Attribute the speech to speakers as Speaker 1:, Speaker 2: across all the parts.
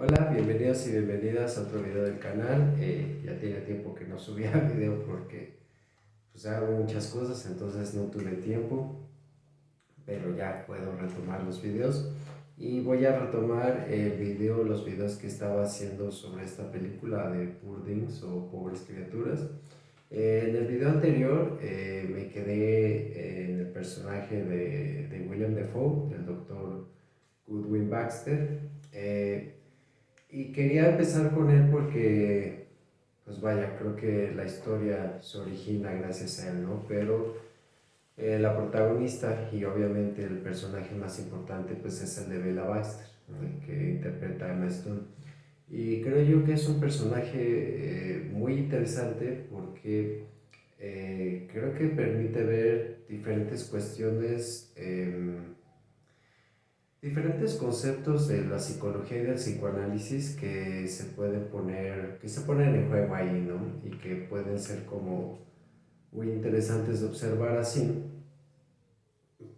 Speaker 1: Hola, bienvenidos y bienvenidas a otro video del canal. Ya tiene tiempo que no subía video porque pues hago muchas cosas, entonces no tuve tiempo, pero ya puedo retomar los videos. Y voy a retomar los videos que estaba haciendo sobre esta película de Poor Things o Pobres Criaturas. En el video anterior me quedé en el personaje de William Defoe, del doctor Goodwin Baxter. Eh, y quería empezar con él porque, pues vaya, creo que la historia se origina gracias a él, ¿no? Pero la protagonista y obviamente el personaje más importante, pues es el de Bella Baxter, ¿no? El que interpreta a Emma Stone. Y creo yo que es un personaje muy interesante porque creo que permite ver diferentes cuestiones. Diferentes conceptos de la psicología y del psicoanálisis que se ponen en juego ahí, ¿no? Y que pueden ser como muy interesantes de observar así,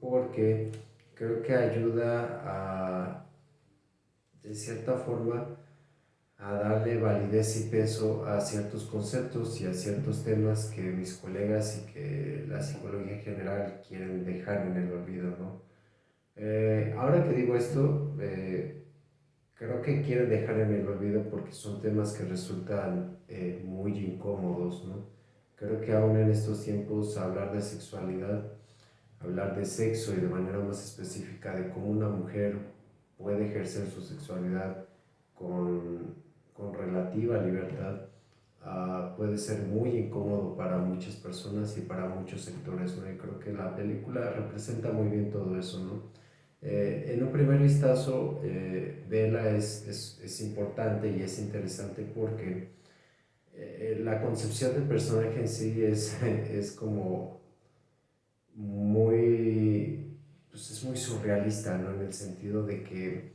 Speaker 1: porque creo que ayuda de cierta forma, a darle validez y peso a ciertos conceptos y a ciertos temas que mis colegas y que la psicología en general quieren dejar en el olvido, ¿no? Ahora que digo esto, creo que quieren dejar en el olvido porque son temas que resultan muy incómodos, ¿no? Creo que aún en estos tiempos hablar de sexualidad, hablar de sexo y de manera más específica de cómo una mujer puede ejercer su sexualidad con, con relativa libertad, puede ser muy incómodo para muchas personas y para muchos sectores, ¿no? Y creo que la película representa muy bien todo eso, ¿no? En un primer vistazo, Bella es importante y es interesante porque la concepción del personaje en sí es como muy, pues es muy surrealista, ¿no? En el sentido de que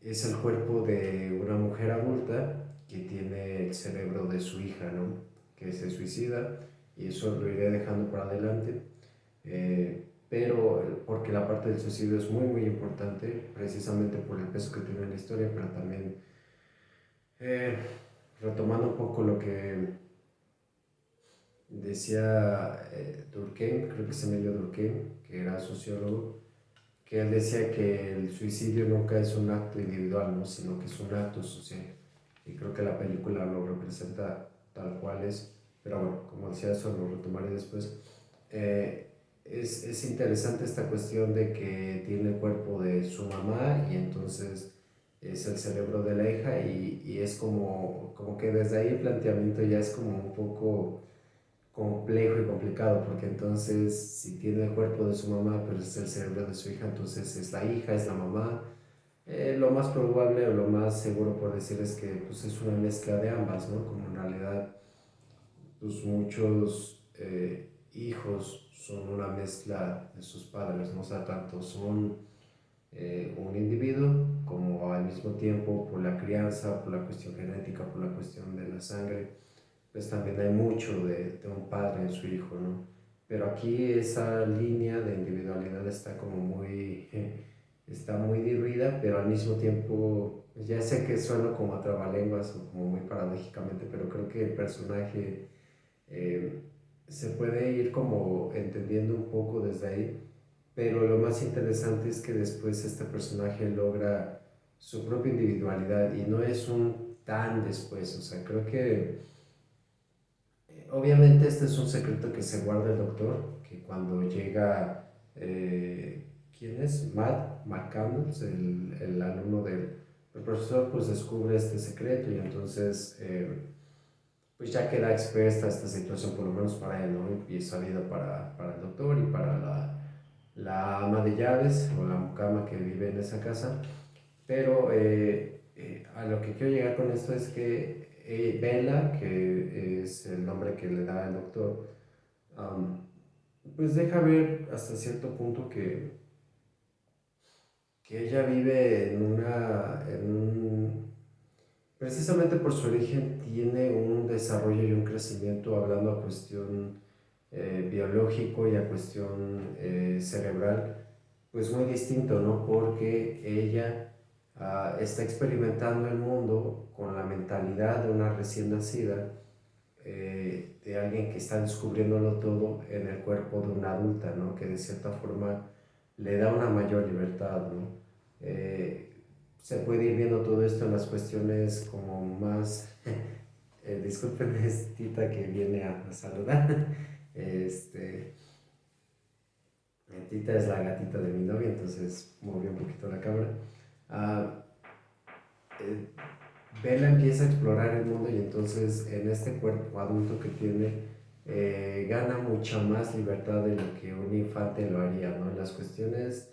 Speaker 1: es el cuerpo de una mujer adulta que tiene el cerebro de su hija, ¿no? Que se suicida y eso lo iré dejando para adelante. Pero porque la parte del suicidio es muy importante, precisamente por el peso que tiene en la historia, pero también eh, retomando un poco lo que decía Durkheim, creo que se me dio Durkheim, que era sociólogo, que él decía que el suicidio nunca es un acto individual, ¿no? Sino que es un acto social. Y creo que la película lo representa tal cual es. Pero bueno, como decía, eso lo retomaré después. Eh, es interesante esta cuestión de que tiene el cuerpo de su mamá y entonces es el cerebro de la hija y es como que desde ahí el planteamiento ya es como un poco complejo y complicado, porque entonces si tiene el cuerpo de su mamá, pero es el cerebro de su hija, entonces es la hija, es la mamá. Lo más probable o lo más seguro por decir es que pues, es una mezcla de ambas, ¿no? Como en realidad pues, muchos hijos son una mezcla de sus padres, ¿no? O sea, tanto son un individuo como al mismo tiempo por la crianza, por la cuestión genética, por la cuestión de la sangre, pues también hay mucho de un padre en su hijo, ¿no? Pero aquí esa línea de individualidad está como muy, está muy diluida, pero al mismo tiempo, ya sé que suena como a trabalenguas o como muy paradójicamente, pero creo que el personaje eh, se puede ir como entendiendo un poco desde ahí, pero lo más interesante es que después este personaje logra su propia individualidad y no es un tan después, o sea, creo que obviamente este es un secreto que se guarda el doctor, que cuando llega, ¿quién es? Matt Campbell, el alumno del profesor, pues descubre este secreto y entonces pues ya queda expuesta esta situación, por lo menos para él, ¿no? Y es sabida para el doctor y para la ama de llaves o la mucama que vive en esa casa. Pero a lo que quiero llegar con esto es que Bella, que es el nombre que le da el doctor, um, pues deja ver hasta cierto punto que ella vive precisamente por su origen, tiene un desarrollo y un crecimiento hablando a cuestión biológico y a cuestión cerebral, pues muy distinto, ¿no? Porque ella está experimentando el mundo con la mentalidad de una recién nacida, de alguien que está descubriéndolo todo en el cuerpo de una adulta, ¿no? Que de cierta forma le da una mayor libertad, ¿no? Eh, Se puede ir viendo todo esto en las cuestiones como más... disculpen, es Tita que viene a saludar. Este, Tita es la gatita de mi novia, entonces movió un poquito la cámara. Ah, eh, Bella empieza a explorar el mundo y entonces en este cuerpo adulto que tiene gana mucha más libertad de lo que un infante lo haría, ¿no? En las cuestiones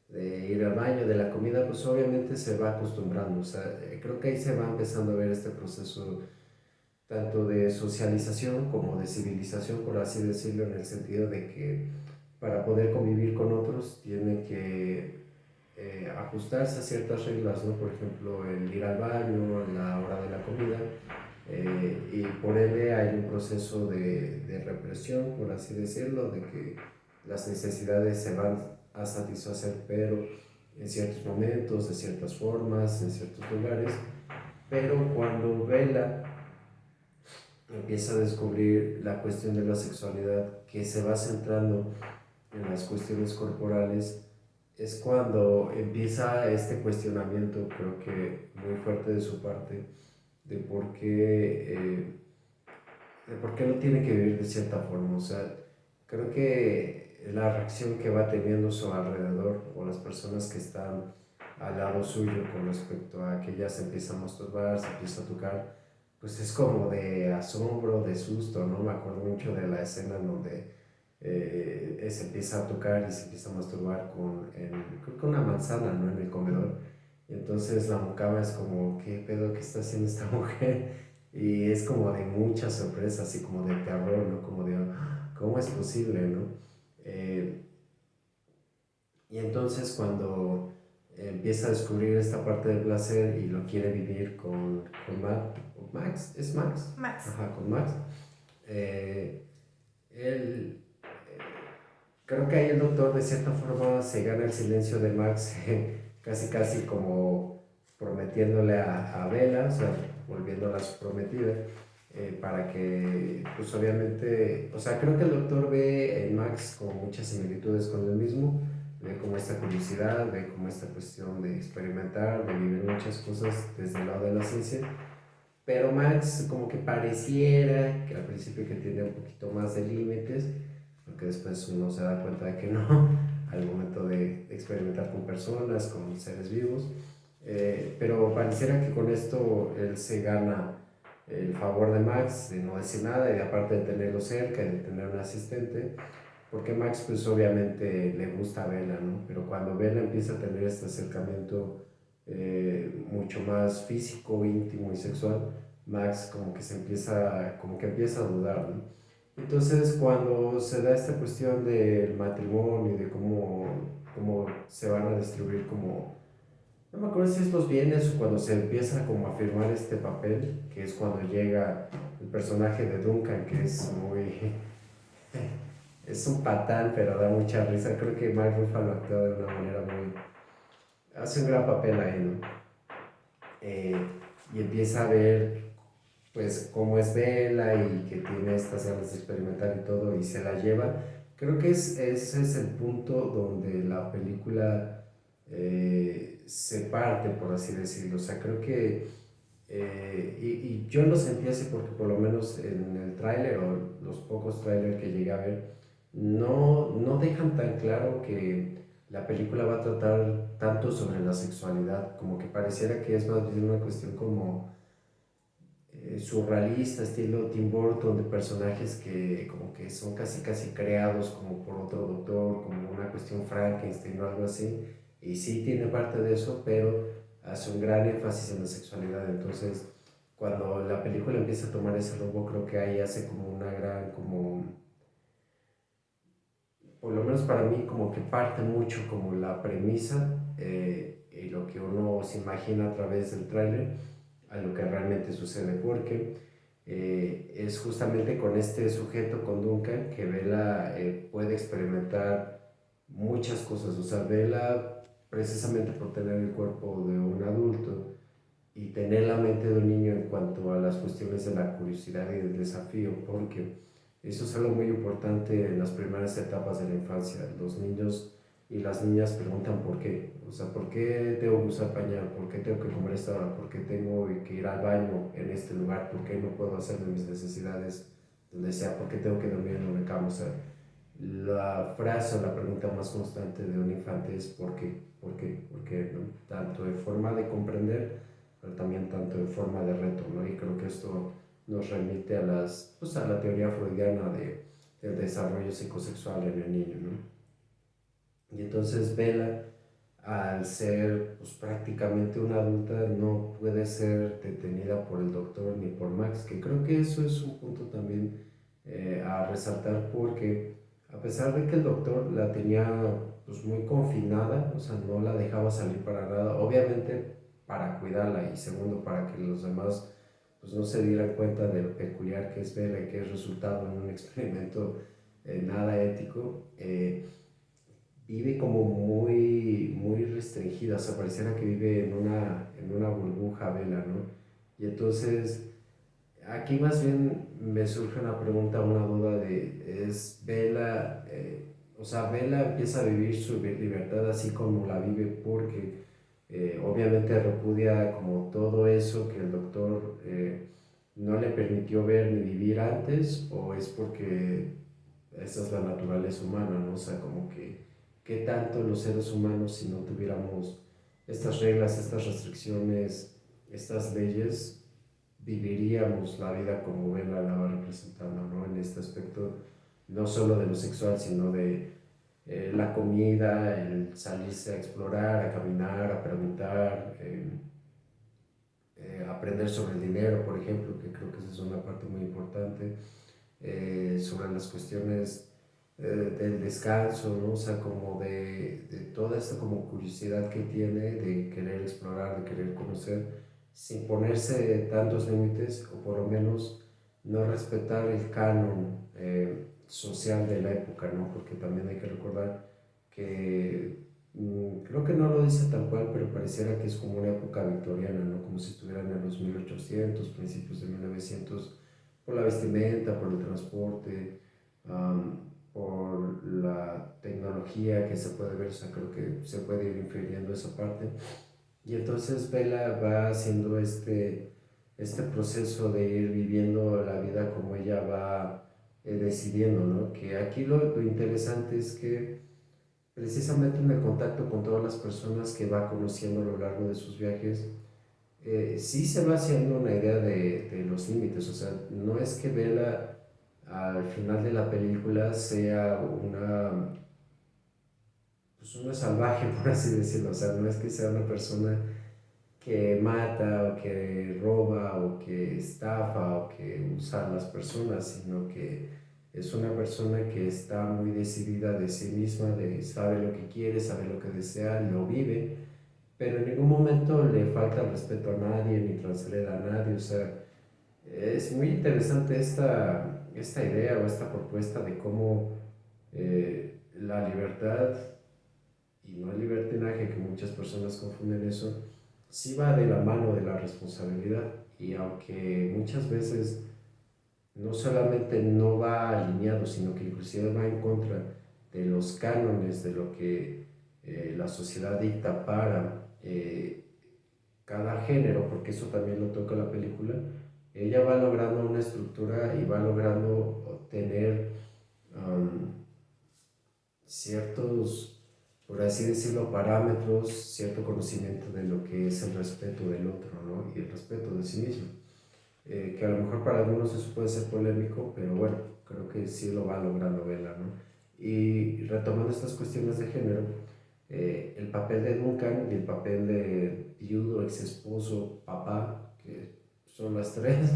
Speaker 1: de ir al baño, de la comida, pues obviamente se va acostumbrando, o sea, creo que ahí se va empezando a ver este proceso tanto de socialización como de civilización, por así decirlo, en el sentido de que para poder convivir con otros tiene que ajustarse a ciertas reglas, ¿no? Por ejemplo, el ir al baño, la hora de la comida, y por ende hay un proceso de represión, por así decirlo, de que las necesidades se van a satisfacer, pero en ciertos momentos, de ciertas formas, en ciertos lugares, pero cuando Vela empieza a descubrir la cuestión de la sexualidad que se va centrando en las cuestiones corporales, es cuando empieza este cuestionamiento, creo que muy fuerte de su parte, de de por qué lo tiene que vivir de cierta forma. O sea, creo que la reacción que va teniendo su alrededor o las personas que están al lado suyo con respecto a que ella se empieza a masturbar, se empieza a tocar, pues es como de asombro, de susto, ¿no? Me acuerdo mucho de la escena en donde se empieza a tocar y se empieza a masturbar creo que una manzana, ¿no? En el comedor. Y entonces la mucama es como, ¿qué pedo que está haciendo esta mujer? Y es como de mucha sorpresa, así como de terror, ¿no? Como de, "Ah, ¿cómo es posible, no?" Eh, y entonces cuando empieza a descubrir esta parte del placer y lo quiere vivir Max, ¿es Max?
Speaker 2: Max.
Speaker 1: Ajá, con Max. Eh, él, Creo que ahí el doctor de cierta forma se gana el silencio de Max, casi casi como prometiéndole a Bella, o sea, volviéndola a su prometida, para que, pues obviamente, o sea, creo que el doctor ve en Max como muchas similitudes con él mismo, ve como esta curiosidad, ve como esta cuestión de experimentar, de vivir muchas cosas desde el lado de la ciencia, pero Max como que pareciera que al principio que tiene un poquito más de límites, porque después uno se da cuenta de que no, al momento de experimentar con personas, con seres vivos, pero pareciera que con esto él se gana el favor de Max, de no decir nada y de aparte de tenerlo cerca y de tener un asistente, porque Max pues obviamente le gusta a Bella, ¿no? Pero cuando Bella empieza a tener este acercamiento mucho más físico, íntimo y sexual, Max como que empieza a dudar, ¿no? Entonces cuando se da esta cuestión del matrimonio y de cómo se van a distribuir como, no me acuerdo si estos bienes o cuando se empieza como a firmar este papel, que es cuando llega el personaje de Duncan, que es muy, es un patán, pero da mucha risa. Creo que Mark Ruffalo actúa de una manera muy... Hace un gran papel ahí, ¿no? Eh, y empieza a ver, pues, cómo es Bella y que tiene estas ganas de experimentar y todo, y se la lleva. Creo que ese es el punto donde la película se parte, por así decirlo. O sea, creo que y yo lo sentí así porque por lo menos en el tráiler o los pocos trailers que llegué a ver, no dejan tan claro que la película va a tratar tanto sobre la sexualidad, como que pareciera que es más bien una cuestión como surrealista, estilo Tim Burton, de personajes que como que son casi casi creados como por otro doctor, como una cuestión Frankenstein o algo así, y sí tiene parte de eso, pero hace un gran énfasis en la sexualidad, entonces cuando la película empieza a tomar ese rumbo, creo que ahí hace como una gran, como, por lo menos para mí, como que parte mucho como la premisa y lo que uno se imagina a través del tráiler a lo que realmente sucede, porque es justamente con este sujeto, con Duncan, que Bella puede experimentar muchas cosas. O sea, Bella precisamente por tener el cuerpo de un adulto y tener la mente de un niño en cuanto a las cuestiones de la curiosidad y del desafío, porque eso es algo muy importante en las primeras etapas de la infancia. Los niños y las niñas preguntan por qué, o sea, ¿por qué tengo que usar pañal? ¿Por qué tengo que comer esta hora? ¿Por qué tengo que ir al baño en este lugar? ¿Por qué no puedo hacer mis necesidades donde sea? ¿Por qué tengo que dormir en una cama? O sea, la frase o la pregunta más constante de un infante es ¿por qué? ¿Por qué? ¿Por qué? ¿No? Tanto en forma de comprender, pero también tanto en forma de reto, ¿no? Y creo que esto nos remite a, pues a la teoría freudiana del desarrollo psicosexual en el niño, ¿no? Y entonces Bella, al ser pues, prácticamente una adulta, no puede ser detenida por el doctor ni por Max, que creo que eso es un punto también a resaltar porque a pesar de que el doctor la tenía pues, muy confinada, o sea, no la dejaba salir para nada, obviamente para cuidarla y segundo para que los demás pues, no se dieran cuenta de lo peculiar que es Bella y que es resultado en un experimento nada ético. Vive como muy restringida, o sea, pareciera que vive en una burbuja vela, ¿no? Y entonces, aquí más bien me surge una pregunta, una duda de, ¿es Vela, o sea, Vela empieza a vivir su libertad así como la vive porque obviamente repudia como todo eso que el doctor no le permitió ver ni vivir antes, o es porque esa es la naturaleza humana, ¿no? O sea, como que, ¿qué tanto los seres humanos, si no tuviéramos estas reglas, estas restricciones, estas leyes, viviríamos la vida como Bella la va representando, ¿no? En este aspecto, no solo de lo sexual, sino de la comida, el salirse a explorar, a caminar, a preguntar, aprender sobre el dinero, por ejemplo, que creo que esa es una parte muy importante, sobre las cuestiones del descanso, ¿no? O sea, como de toda esta como curiosidad que tiene de querer explorar, de querer conocer, sin ponerse tantos límites, o por lo menos no respetar el canon social de la época, ¿no? Porque también hay que recordar que creo que no lo dice tal cual, pero pareciera que es como una época victoriana, ¿no? Como si estuvieran en los 1800, principios de 1900, por la vestimenta, por el transporte, por la tecnología que se puede ver, o sea, creo que se puede ir infiriendo esa parte. Y entonces Bella va haciendo este proceso de ir viviendo la vida como ella va decidiendo, ¿no? Que aquí lo interesante es que precisamente en el contacto con todas las personas que va conociendo a lo largo de sus viajes, sí se va haciendo una idea de los límites, o sea, no es que Bella al final de la película sea pues una salvaje, por así decirlo, o sea, no es que sea una persona que mata o que roba o que estafa o que usa a las personas, sino que es una persona que está muy decidida de sí misma, de sabe lo que quiere, sabe lo que desea, lo vive, pero en ningún momento le falta respeto a nadie ni transgrede a nadie, o sea, es muy interesante esta idea o esta propuesta de cómo la libertad, y no el libertinaje, que muchas personas confunden eso, sí va de la mano de la responsabilidad. Y aunque muchas veces no solamente no va alineado, sino que inclusive va en contra de los cánones de lo que la sociedad dicta para cada género, porque eso también lo toca la película, ella va logrando una estructura y va logrando obtener um, ciertos, por así decirlo, parámetros, cierto conocimiento de lo que es el respeto del otro, ¿no? Y el respeto de sí mismo. Que a lo mejor para algunos eso puede ser polémico, pero bueno, creo que sí lo va logrando Bella, ¿no? Y retomando estas cuestiones de género, el papel de Duncan y el papel de viudo, ex esposo, papá, que son las tres,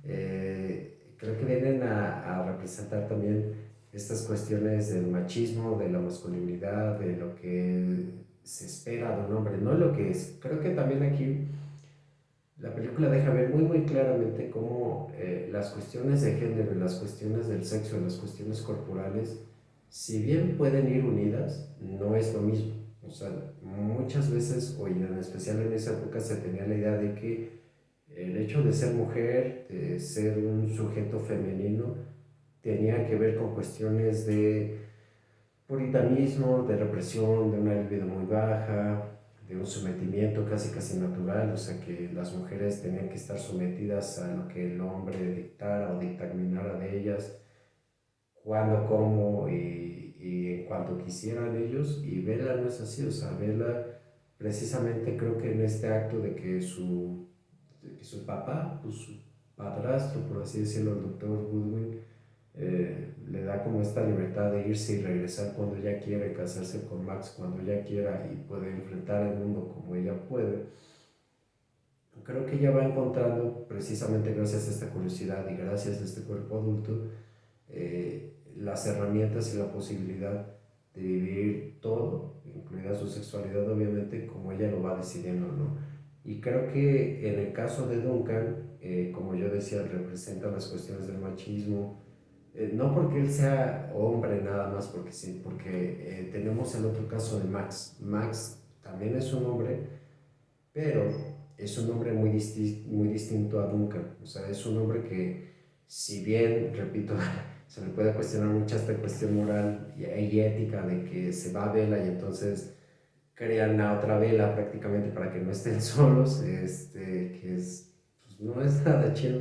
Speaker 1: creo que vienen a representar también estas cuestiones del machismo, de la masculinidad, de lo que se espera de un hombre, no lo que es. Creo que también aquí la película deja ver muy claramente cómo las cuestiones de género, las cuestiones del sexo, las cuestiones corporales, si bien pueden ir unidas, no es lo mismo. O sea, muchas veces, o en especial en esa época, se tenía la idea de que el hecho de ser mujer, de ser un sujeto femenino, tenía que ver con cuestiones de puritanismo, de represión, de una libido muy baja, de un sometimiento casi casi natural, o sea que las mujeres tenían que estar sometidas a lo que el hombre dictara o dictaminara de ellas, cuando, cómo y en cuanto quisieran ellos. Y Bella no es así, o sea, Bella precisamente creo que en este acto de que su papá, pues su padrastro, por así decirlo, el doctor Goodwin, le da como esta libertad de irse y regresar cuando ella quiere, casarse con Max cuando ella quiera y puede enfrentar el mundo como ella puede. Creo que ella va encontrando, precisamente gracias a esta curiosidad y gracias a este cuerpo adulto, las herramientas y la posibilidad de vivir todo, incluida su sexualidad obviamente, como ella lo va decidiendo, ¿no? Y creo que en el caso de Duncan, como yo decía, representa las cuestiones del machismo, no porque él sea hombre nada más, porque sí, porque tenemos el otro caso de Max. Max también es un hombre, pero es un hombre muy distinto a Duncan. O sea, es un hombre que, si bien, repito, se le puede cuestionar mucha esta cuestión moral y ética de que se va a vela y entonces crean a otra vela prácticamente para que no estén solos, que es, pues, no es nada chido,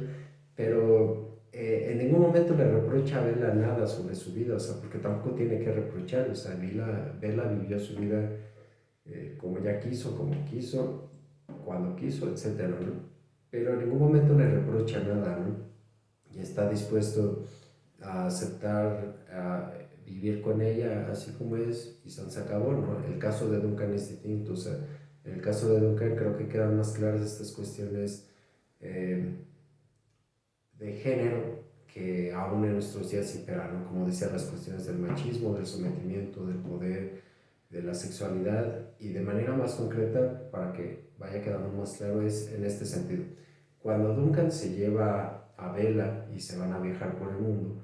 Speaker 1: pero en ningún momento le reprocha a Bella nada sobre su vida, o sea, porque tampoco tiene que reprochar, o sea, Bella vivió su vida como ella quiso, como quiso, cuando quiso, etcétera, ¿no? Pero en ningún momento le reprocha nada, ¿no? Y está dispuesto a aceptar, a vivir con ella así como es y se acabó, ¿no? El caso de Duncan es distinto, o sea, en el caso de Duncan creo que quedan más claras estas cuestiones eh, de género que aún en nuestros días imperan, ¿no? Como decía, las cuestiones del machismo, del sometimiento, del poder, de la sexualidad y de manera más concreta, para que vaya quedando más claro, es en este sentido. Cuando Duncan se lleva a Bella y se van a viajar por el mundo,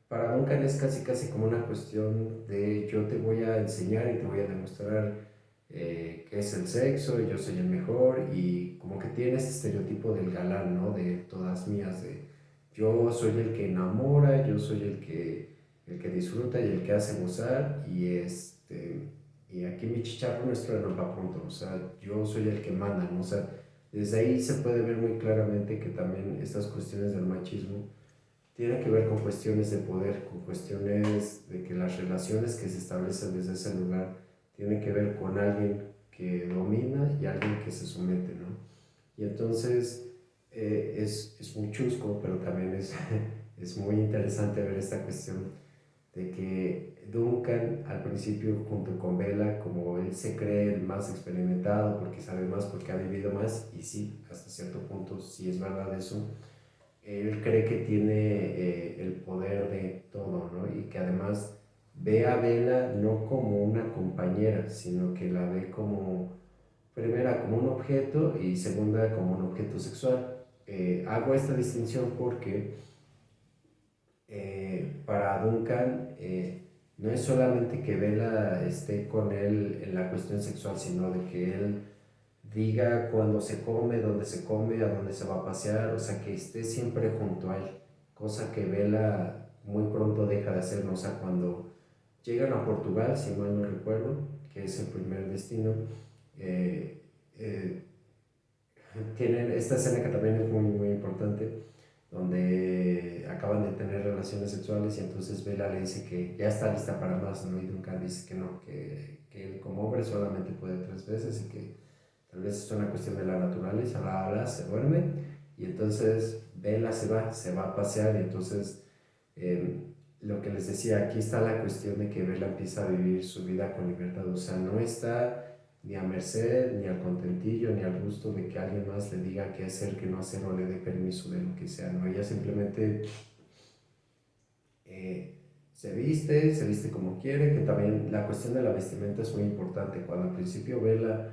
Speaker 1: para Duncan es casi casi como una cuestión de yo te voy a enseñar y te voy a demostrar qué es el sexo y yo soy el mejor y como que tiene ese estereotipo del galán, ¿no? De todas mías, de yo soy el que enamora, yo soy el que disfruta y el que hace gozar y aquí mi chicharro no estruena para pronto, o sea, yo soy el que manda, ¿no? O sea, desde ahí se puede ver muy claramente que también estas cuestiones del machismo tiene que ver con cuestiones de poder, con cuestiones de que las relaciones que se establecen desde ese lugar tienen que ver con alguien que domina y alguien que se somete, ¿no? Y entonces es muy chusco, pero también es muy interesante ver esta cuestión de que Duncan al principio junto con Bella, como él se cree el más experimentado, porque sabe más, porque ha vivido más, y sí, hasta cierto punto sí es verdad eso, él cree que tiene el poder de todo, ¿no? Y que además ve a Bella no como una compañera, sino que la ve como, primera, como un objeto y segunda, como un objeto sexual. Hago esta distinción porque para Duncan no es solamente que Bella esté con él en la cuestión sexual, sino de que él diga cuándo se come, dónde se come, a dónde se va a pasear, o sea, que esté siempre junto a él, cosa que Bella muy pronto deja de hacer, ¿no? O sea, cuando llegan a Portugal, si mal no recuerdo, que es el primer destino, eh, eh, tienen esta escena que también es muy importante, donde acaban de tener relaciones sexuales y entonces Bella le dice que ya está lista para más, ¿no? Y Duncan dice que no, que él como hombre solamente puede 3 veces y que tal vez es una cuestión de la naturaleza, habla, se duerme y entonces Bella se va a pasear y entonces eh, lo que les decía, aquí está la cuestión de que Bella empieza a vivir su vida con libertad, o sea, no está ni a merced, ni al contentillo, ni al gusto de que alguien más le diga qué hacer, qué no hacer o le dé permiso de lo que sea, ¿no? Ella simplemente se viste como quiere, que también la cuestión de la vestimenta es muy importante. Cuando al principio Bella,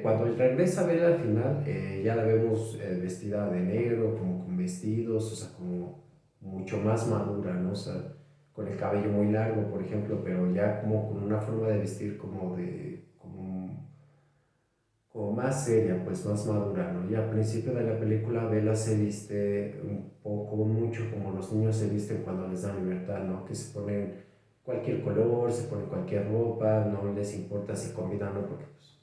Speaker 1: cuando regresa Bella al final, ya la vemos vestida de negro, como con vestidos, o sea, como mucho más madura, ¿no? O sea, con el cabello muy largo, por ejemplo, pero ya como con una forma de vestir como de como más seria, pues más madura, ¿no? Y al principio de la película Bella se viste un poco, mucho como los niños se visten cuando les dan libertad, ¿no? Que se ponen cualquier color, se ponen cualquier ropa, no les importa si combinan o no, porque pues,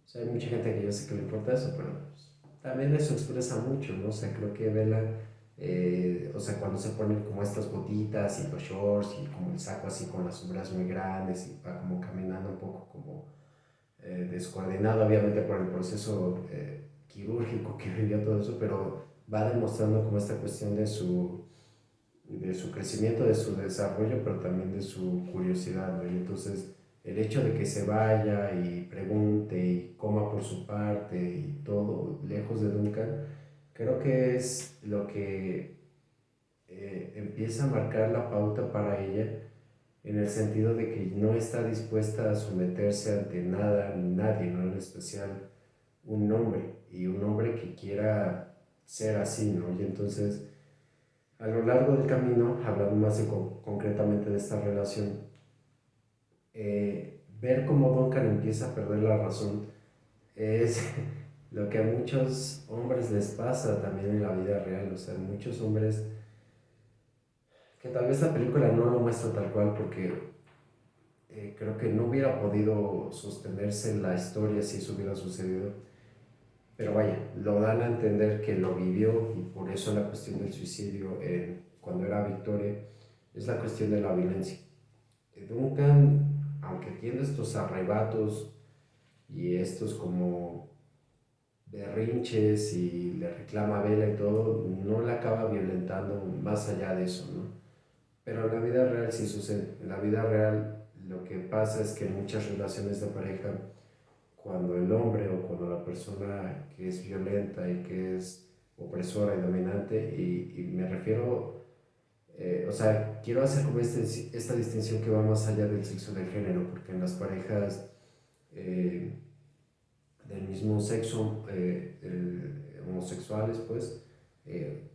Speaker 1: o sea, hay mucha gente que yo sé que le importa eso, pero pues, también eso expresa mucho, ¿no? O sea, creo que Bella, o sea, cuando se ponen como estas botitas y los shorts y como el saco así con las sombras muy grandes y va como caminando un poco como descoordinado obviamente por el proceso quirúrgico que vivió todo eso, pero va demostrando como esta cuestión de su crecimiento, de su desarrollo, pero también de su curiosidad, ¿no? Y entonces el hecho de que se vaya y pregunte y coma por su parte y todo lejos de Duncan, creo que es lo que empieza a marcar la pauta para ella en el sentido de que no está dispuesta a someterse ante nada ni nadie, ¿no? En especial un hombre, y un hombre que quiera ser así, ¿no? Y entonces, a lo largo del camino, hablando más concretamente de esta relación, ver cómo Duncan empieza a perder la razón es lo que a muchos hombres les pasa también en la vida real, o sea, muchos hombres que tal vez la película no lo muestra tal cual porque creo que no hubiera podido sostenerse la historia si eso hubiera sucedido. Pero vaya, lo dan a entender que lo vivió y por eso la cuestión del suicidio cuando era Victoria es la cuestión de la violencia. Duncan, aunque tiene estos arrebatos y estos como berrinches y le reclama a Bella y todo, no la acaba violentando más allá de eso, ¿no? Pero en la vida real sí sucede. En la vida real lo que pasa es que en muchas relaciones de pareja, cuando el hombre o cuando la persona que es violenta y que es opresora y dominante, y me refiero, o sea, quiero hacer como esta distinción que va más allá del sexo del género, porque en las parejas eh, del mismo sexo, homosexuales, pues, eh,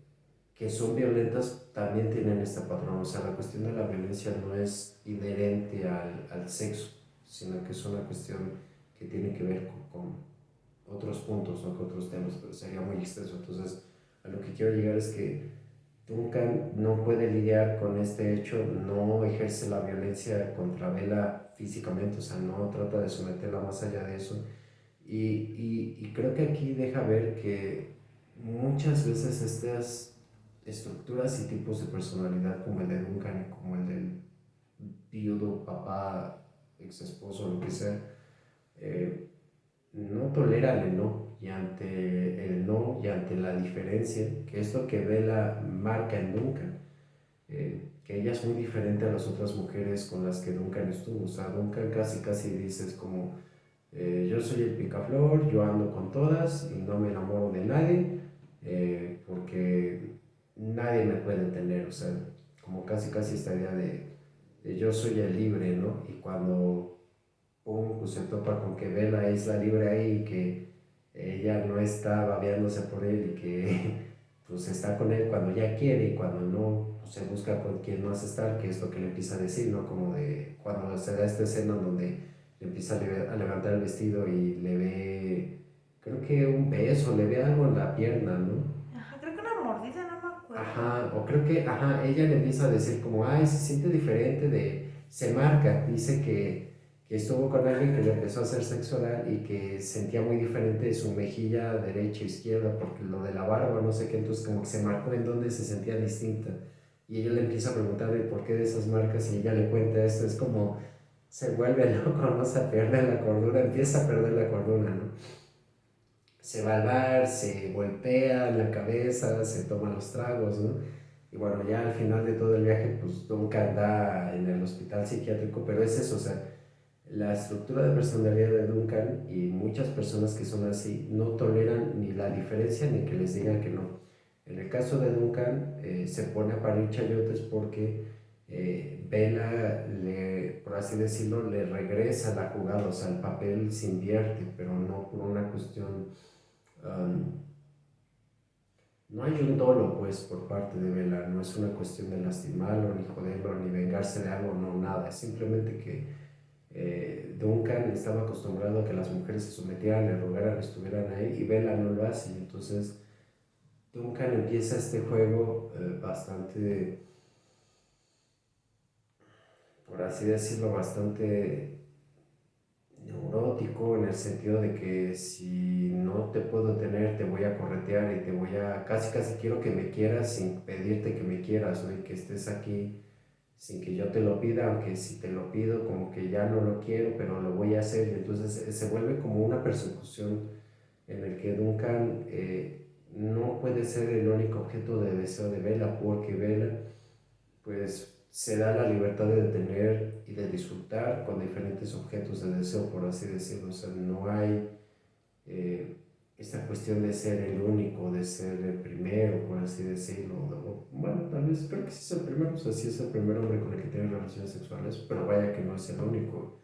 Speaker 1: que son violentas también tienen esta patrón. O sea, la cuestión de la violencia no es inherente al sexo, sino que es una cuestión que tiene que ver con otros puntos, ¿no? Con otros temas, pero sería muy extenso. Entonces, a lo que quiero llegar es que Duncan no puede lidiar con este hecho, no ejerce la violencia contra Bella físicamente, o sea, no trata de someterla más allá de eso. Y creo que aquí deja ver que muchas veces estas estructuras y tipos de personalidad como el de Duncan, como el del viudo, papá, ex esposo, lo que sea, eh, no toleran el no, y ante el no y ante la diferencia, que es lo que Bella marca en Duncan, que ella es muy diferente a las otras mujeres con las que Duncan estuvo. O sea, Duncan casi casi dices como, yo soy el picaflor, yo ando con todas y no me enamoro de nadie, porque nadie me puede tener, o sea, como casi casi esta idea de yo soy el libre, ¿no? Y cuando pues se topa con que Bella es la libre ahí y que ella no está babeándose por él y que pues está con él cuando ya quiere y cuando no, pues, se busca con quién más estar, que es lo que le empieza a decir, ¿no? Como de cuando se da esta escena donde le empieza a levantar el vestido y le ve, creo que un beso, le ve algo en la pierna, ¿no?
Speaker 2: Ajá, creo que una mordida, no me acuerdo.
Speaker 1: Ajá, o creo que, ajá, ella le empieza a decir como, ay, se siente diferente se marca, dice que estuvo con alguien que le empezó a hacer sexo oral y que sentía muy diferente su mejilla derecha o izquierda, porque lo de la barba, no sé qué, entonces como que se marcó en donde se sentía distinta. Y ella le empieza a preguntar el porqué de esas marcas y ella le cuenta esto, es como, se vuelve loco, no se pierde la cordura, empieza a perder la cordura, ¿no? Se va al bar, se golpea en la cabeza, se toma los tragos, ¿no? Y bueno, ya al final de todo el viaje, pues Duncan anda en el hospital psiquiátrico, pero es eso, o sea, la estructura de personalidad de Duncan y muchas personas que son así no toleran ni la diferencia ni que les digan que no. En el caso de Duncan, se pone a parir chayotes porque Bella, por así decirlo, le regresa la jugada, o sea, el papel se invierte, pero no por una cuestión. um, no hay un dolo, pues, por parte de Bella, no es una cuestión de lastimarlo, ni joderlo, ni vengarse de algo, no, nada, es simplemente que Duncan estaba acostumbrado a que las mujeres se sometieran, le rogaran, estuvieran ahí, y Bella no lo hace. Y entonces Duncan empieza este juego bastante, por así decirlo, bastante neurótico, en el sentido de que si no te puedo tener te voy a corretear y te voy a, casi casi quiero que me quieras sin pedirte que me quieras, ¿no? Y que estés aquí sin que yo te lo pida, aunque si te lo pido como que ya no lo quiero, pero lo voy a hacer. Y entonces se vuelve como una persecución en el que Duncan no puede ser el único objeto de deseo de Bella, porque Bella pues se da la libertad de tener y de disfrutar con diferentes objetos de deseo, por así decirlo. O sea, no hay eh, esta cuestión de ser el único, de ser el primero, por así decirlo. Bueno, tal vez creo que sí es el primero, o sea, sí es el primer hombre con el que tiene relaciones sexuales, pero vaya que no es el único.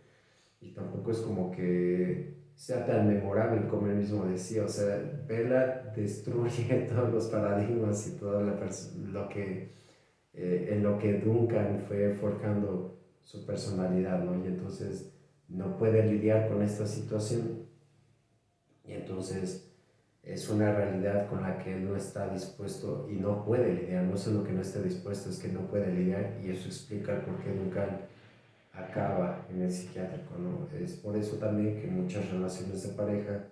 Speaker 1: Y tampoco es como que sea tan memorable como él mismo decía. O sea, Bella destruye todos los paradigmas y todo lo que en lo que Duncan fue forjando su personalidad, ¿no? Y entonces no puede lidiar con esta situación, y entonces es una realidad con la que él no está dispuesto y no puede lidiar. No es lo que no esté dispuesto, es que no puede lidiar, y eso explica el por qué Duncan acaba en el psiquiátrico, ¿no? Es por eso también que en muchas relaciones de pareja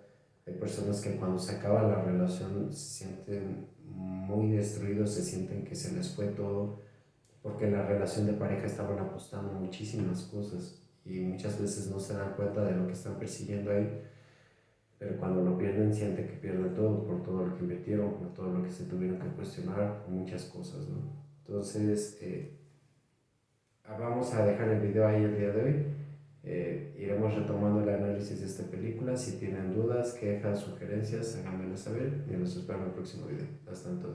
Speaker 1: hay personas que cuando se acaba la relación se sienten muy destruidos, se sienten que se les fue todo, porque en la relación de pareja estaban apostando muchísimas cosas y muchas veces no se dan cuenta de lo que están persiguiendo ahí, pero cuando lo pierden sienten que pierden todo por todo lo que invirtieron, por todo lo que se tuvieron que cuestionar, por muchas cosas, ¿no? Entonces, vamos a dejar el video ahí el día de hoy. Iremos retomando el análisis de esta película. Si tienen dudas, quejas, sugerencias, háganmelo saber y los espero en el próximo video. Hasta entonces.